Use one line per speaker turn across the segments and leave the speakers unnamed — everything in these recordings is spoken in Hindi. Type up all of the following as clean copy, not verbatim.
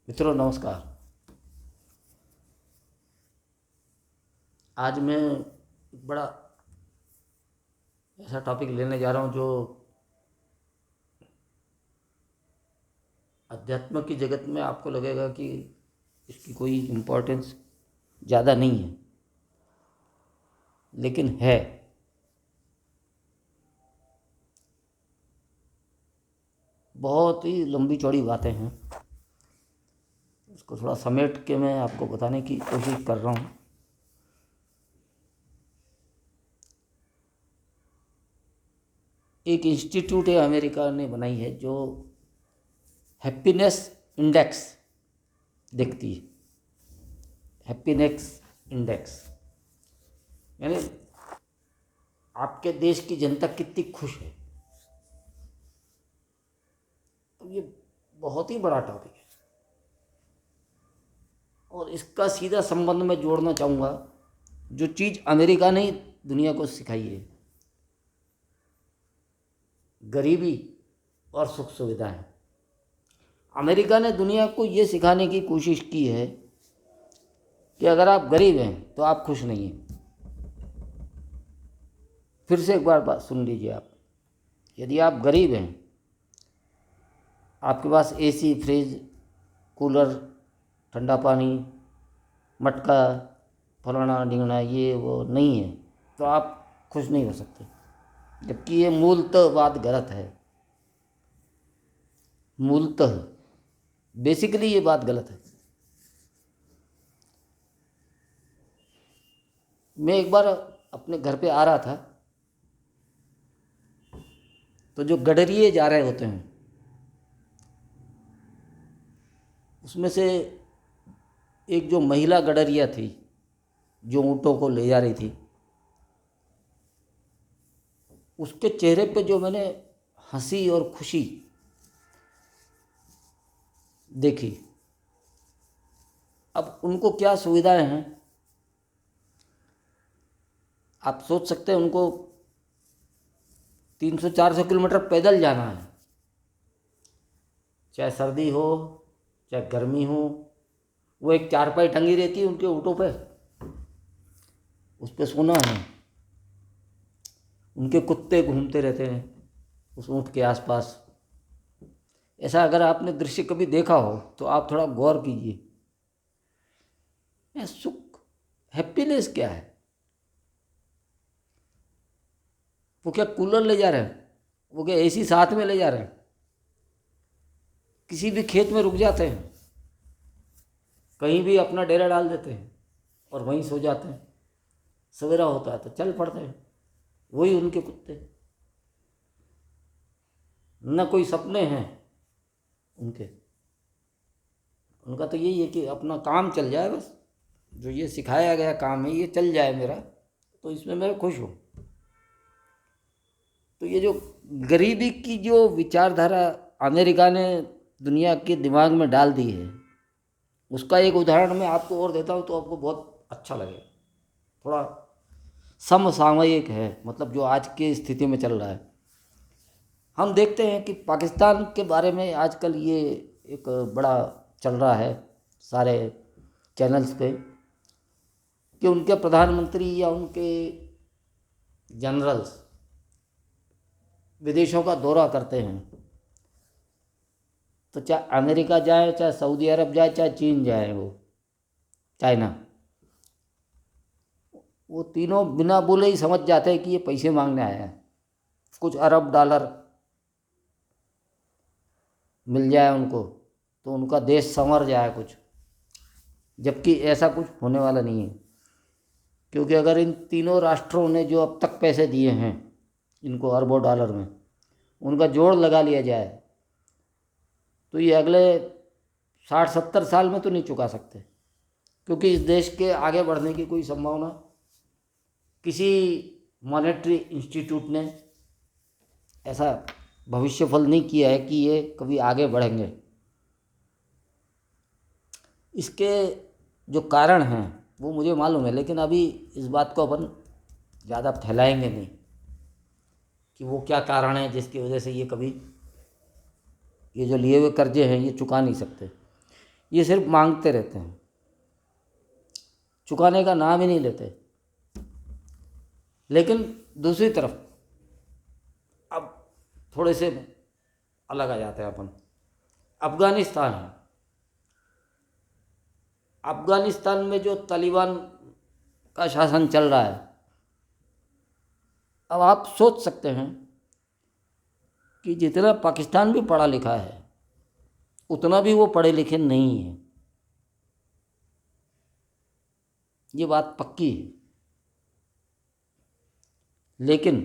मित्रों नमस्कार। आज मैं एक बड़ा ऐसा टॉपिक लेने जा रहा हूँ जो अध्यात्म की जगत में आपको लगेगा कि इसकी कोई इम्पोर्टेंस ज़्यादा नहीं है, लेकिन है। बहुत ही लंबी चौड़ी बातें हैं, उसको थोड़ा समेट के मैं आपको बताने की कोशिश कर रहा हूँ। एक इंस्टीट्यूट है अमेरिका ने बनाई है जो हैप्पीनेस इंडेक्स देखती है। हैप्पीनेस इंडेक्स यानी आपके देश की जनता कितनी खुश है। तो ये बहुत ही बड़ा टॉपिक है और इसका सीधा संबंध मैं जोड़ना चाहूँगा जो चीज़ अमेरिका ने दुनिया को सिखाई है, गरीबी और सुख सुविधाएं। अमेरिका ने दुनिया को ये सिखाने की कोशिश की है कि अगर आप गरीब हैं तो आप खुश नहीं हैं। फिर से एक बार बात सुन लीजिए आप। यदि आप गरीब हैं, आपके पास एसी, फ्रिज, कूलर, ठंडा पानी, मटका, फलाना ढिंगना ये वो नहीं है, तो आप खुश नहीं हो सकते। जबकि ये मूलतः बात गलत है। मूलतः बेसिकली ये बात गलत है। मैं एक बार अपने घर पे आ रहा था, तो जो गडरिये जा रहे होते हैं उसमें से एक जो महिला गडरिया थी जो ऊँटों को ले जा रही थी, उसके चेहरे पे जो मैंने हंसी और खुशी देखी। अब उनको क्या सुविधाएं हैं आप सोच सकते हैं। उनको 300-400 किलोमीटर पैदल जाना है, चाहे सर्दी हो चाहे गर्मी हो। वो एक चारपाई टंगी रहती है उनके ऊँटों पे, उस पर सोना है। उनके कुत्ते घूमते रहते हैं उस ऊँट के आसपास। ऐसा अगर आपने दृश्य कभी देखा हो तो आप थोड़ा गौर कीजिए। सुख, हैप्पीनेस क्या है? वो क्या कूलर ले जा रहे हैं? वो क्या एसी साथ में ले जा रहे हैं? किसी भी खेत में रुक जाते हैं, कहीं भी अपना डेरा डाल देते हैं और वहीं सो जाते हैं। सवेरा होता है तो चल पड़ते हैं, वही उनके कुत्ते। न कोई सपने हैं उनके। उनका तो यही है कि अपना काम चल जाए, बस जो ये सिखाया गया काम है ये चल जाए मेरा, तो इसमें मैं खुश हूँ। तो ये जो गरीबी की जो विचारधारा अमेरिका ने दुनिया के दिमाग में डाल दी है, उसका एक उदाहरण मैं आपको और देता हूँ तो आपको बहुत अच्छा लगेगा। थोड़ा समसामयिक है, मतलब जो आज की स्थिति में चल रहा है। हम देखते हैं कि पाकिस्तान के बारे में आजकल ये एक बड़ा चल रहा है सारे चैनल्स पे कि उनके प्रधानमंत्री या उनके जनरल्स विदेशों का दौरा करते हैं, तो चाहे अमेरिका जाए, चाहे सऊदी अरब जाए, चाहे चीन जाए, वो चाइना, वो तीनों बिना बोले ही समझ जाते हैं कि ये पैसे मांगने आए हैं। कुछ अरब डॉलर मिल जाए उनको तो उनका देश संवर जाए कुछ। जबकि ऐसा कुछ होने वाला नहीं है, क्योंकि अगर इन तीनों राष्ट्रों ने जो अब तक पैसे दिए हैं इनको अरबों डॉलर में, उनका जोड़ लगा लिया जाए तो ये अगले 60-70 साल में तो नहीं चुका सकते। क्योंकि इस देश के आगे बढ़ने की कोई संभावना किसी मॉनेटरी इंस्टीट्यूट ने ऐसा भविष्यफल नहीं किया है कि ये कभी आगे बढ़ेंगे। इसके जो कारण हैं वो मुझे मालूम है, लेकिन अभी इस बात को अपन ज़्यादा फैलाएंगे नहीं कि वो क्या कारण है जिसकी वजह से ये कभी ये जो लिए हुए कर्जे हैं ये चुका नहीं सकते। ये सिर्फ मांगते रहते हैं, चुकाने का नाम ही नहीं लेते। लेकिन दूसरी तरफ अब थोड़े से अलग आ जाते हैं अपन। अफ़गानिस्तान है। अफ़गानिस्तान में जो तालिबान का शासन चल रहा है, अब आप सोच सकते हैं कि जितना पाकिस्तान भी पढ़ा लिखा है उतना भी वो पढ़े लिखे नहीं है। ये बात पक्की है। लेकिन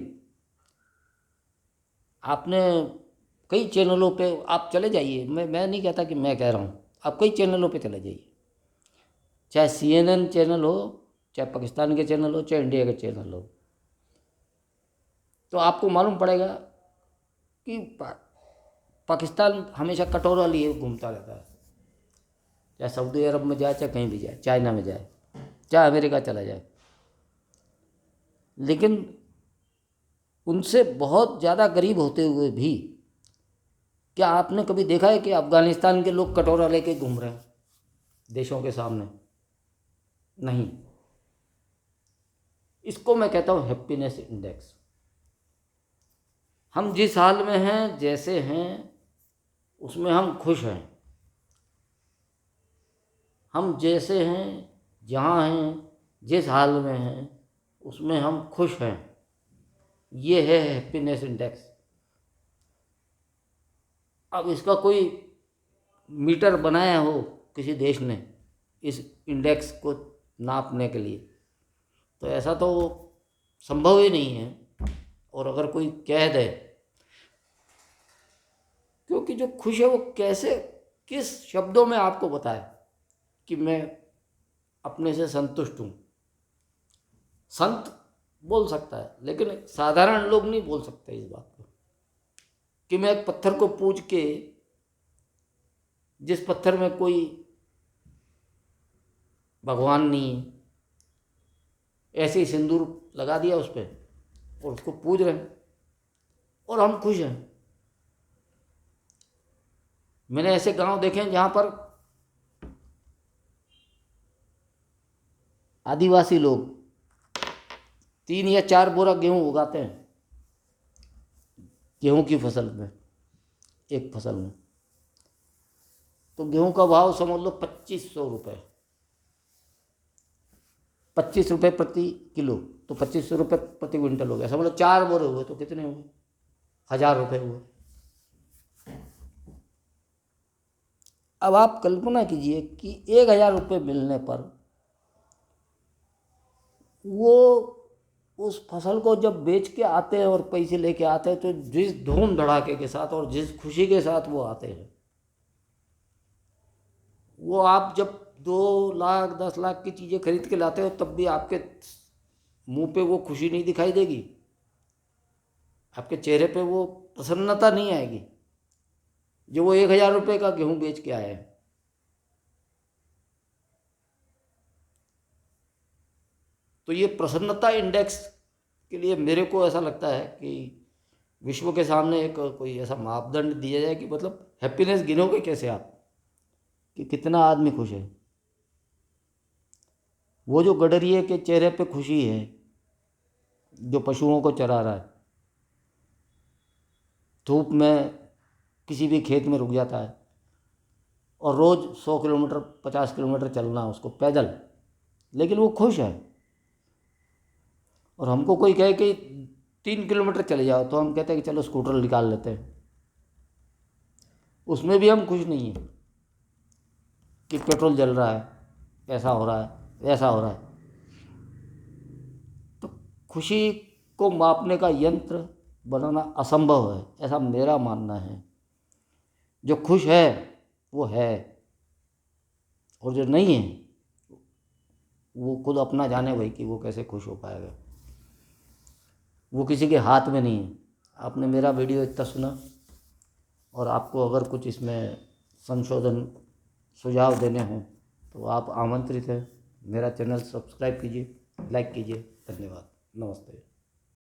आपने कई चैनलों पे आप चले जाइए, मैं नहीं कहता कि मैं कह रहा हूँ, आप कई चैनलों पे चले जाइए, चाहे CNN चैनल हो, चाहे पाकिस्तान के चैनल हो, चाहे इंडिया के चैनल हो, तो आपको मालूम पड़ेगा कि पाकिस्तान हमेशा कटोरा लिए घूमता रहता है। चाहे सऊदी अरब में जाए, चाहे कहीं भी जाए, चाइना में जाए, चाहे अमेरिका चला जाए, लेकिन उनसे बहुत ज़्यादा गरीब होते हुए भी क्या आपने कभी देखा है कि अफ़गानिस्तान के लोग कटोरा लेके घूम रहे हैं देशों के सामने? नहीं। इसको मैं कहता हूँ हैप्पीनेस इंडेक्स। हम जिस हाल में हैं, जैसे हैं, उसमें हम खुश हैं। हम जैसे हैं, जहाँ हैं, जिस हाल में हैं, उसमें हम खुश हैं। ये है हैप्पीनेस इंडेक्स। अब इसका कोई मीटर बनाया हो किसी देश ने इस इंडेक्स को नापने के लिए, तो ऐसा तो संभव ही नहीं है। और अगर कोई कह दे, क्योंकि जो खुश है वो कैसे, किस शब्दों में आपको बताए कि मैं अपने से संतुष्ट हूँ? संत बोल सकता है, लेकिन साधारण लोग नहीं बोल सकते इस बात को कि मैं एक पत्थर को पूज के, जिस पत्थर में कोई भगवान नहीं है, ऐसे ही सिंदूर लगा दिया उस पर और उसको पूज रहे हैं और हम खुश हैं। मैंने ऐसे गांव देखे हैं जहाँ पर आदिवासी लोग 3 या 4 बोरा गेहूं उगाते हैं गेहूं की फसल में, एक फसल में। तो गेहूं का भाव समझ लो 2500 रुपये, 25 रुपये प्रति किलो, तो 2500 रुपये प्रति क्विंटल हो गया। समझ लो 4 बोरे हुए तो कितने हुए? 1000 रुपये हुए। अब आप कल्पना कीजिए कि 1000 रुपये मिलने पर वो उस फसल को जब बेच के आते हैं और पैसे लेके आते हैं, तो जिस धूम धड़ाके के साथ और जिस खुशी के साथ वो आते हैं, वो आप जब 2 लाख 10 लाख की चीज़ें खरीद के लाते हो तब भी आपके मुंह पे वो खुशी नहीं दिखाई देगी, आपके चेहरे पे वो प्रसन्नता नहीं आएगी जो वो 1000 रुपये का गेहूं बेच के आए हैं। तो ये प्रसन्नता इंडेक्स के लिए मेरे को ऐसा लगता है कि विश्व के सामने एक कोई ऐसा मापदंड दिया जाए कि मतलब हैप्पीनेस गिनोगे कैसे आप कि कितना आदमी खुश है। वो जो गडरिये के चेहरे पे खुशी है जो पशुओं को चरा रहा है, धूप में किसी भी खेत में रुक जाता है और रोज़ 100 किलोमीटर 50 किलोमीटर चलना उसको पैदल, लेकिन वो खुश है। और हमको कोई कहे कि 3 किलोमीटर चले जाओ तो हम कहते हैं कि चलो स्कूटर निकाल लेते हैं, उसमें भी हम खुश नहीं हैं कि पेट्रोल जल रहा है, ऐसा हो रहा है, ऐसा हो रहा है। तो खुशी को मापने का यंत्र बनाना असंभव है, ऐसा मेरा मानना है। जो खुश है वो है, और जो नहीं है वो खुद अपना जाने भाई कि वो कैसे खुश हो पाएगा। वो किसी के हाथ में नहीं है। आपने मेरा वीडियो इतना सुना और आपको अगर कुछ इसमें संशोधन सुझाव देने हों तो आप आमंत्रित हैं। मेरा चैनल सब्सक्राइब कीजिए, लाइक कीजिए। धन्यवाद, नमस्ते।